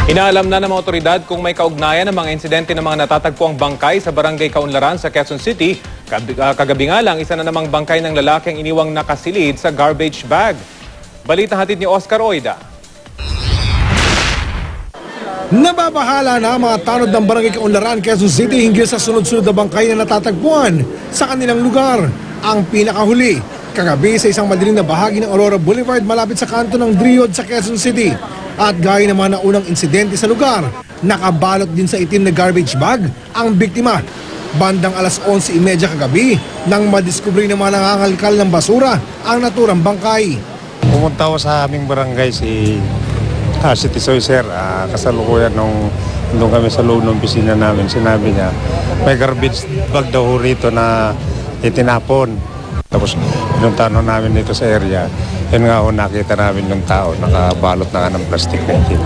Inaalam na ng mga otoridad kung may kaugnayan ng mga insidente ng mga natatagpuang bangkay sa barangay Kaunlaran sa Quezon City. Kagabi nga lang, isa na namang bangkay ng lalaki ang iniwang nakasilid sa garbage bag. Balita hatid ni Oscar Oida. Nababahala na ang mga tanod ng barangay Kaunlaran, Quezon City hinggil sa sunod-sunod na bangkay na natatagpuan sa kanilang lugar. Ang pinakahuli, kagabi sa isang madilim na bahagi ng Aurora Boulevard malapit sa kanto ng Driod sa Quezon City. At gaya naman ng unang insidente sa lugar, nakabalot din sa itim na garbage bag ang biktima. Bandang alas 11:30 kagabi nang madiskubre ng mga nangangalkal ng basura ang naturang bangkay. Pumunta ko sa aming barangay si Tisoy Sir, kasalukuyan nung kami sa loob ng opisina namin, sinabi niya may garbage bag daw rito na itinapon. Tapos pinuntahan namin dito sa area, yun nga ho nakita namin ng tao, nakabalot na ng plastic na itim.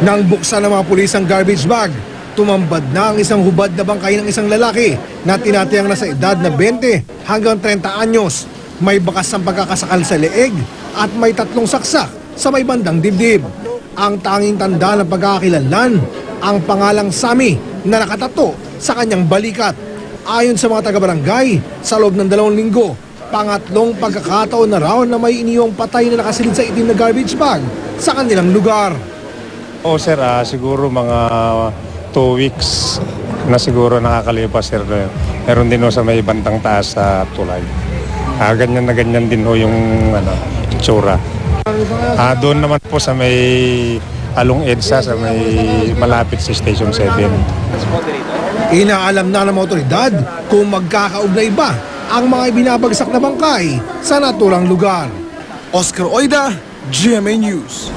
Nang buksan ng mga pulis ang garbage bag, tumambad na ang isang hubad na bangkay ng isang lalaki na tinatayang nasa edad na 20 hanggang 30 anyos. May bakas ng pagkakasakal sa leeg at may 3 saksak sa may bandang dibdib. Ang tanging tanda ng pagkakakilanlan, ang pangalang Sammy na nakatato sa kanyang balikat. Ayon sa mga taga-barangay, sa loob ng 2 linggo, pangatlong pagkakataon na raw na may iniwang patay na nakasilid sa itim na garbage bag sa kanilang lugar. O sir, siguro mga 2 weeks na siguro nakakalipas sir. Meron din ho sa may bantang taas sa tulay. Ganyan na ganyan din ho yung itsura. Doon naman po sa may Along EDSA, sa may malapit sa Station 7. Inaalam na ng mga otoridad kung magkakaugnay ba ang mga ibinabagsak na bangkay sa naturang lugar. Oscar Oida, GMA News.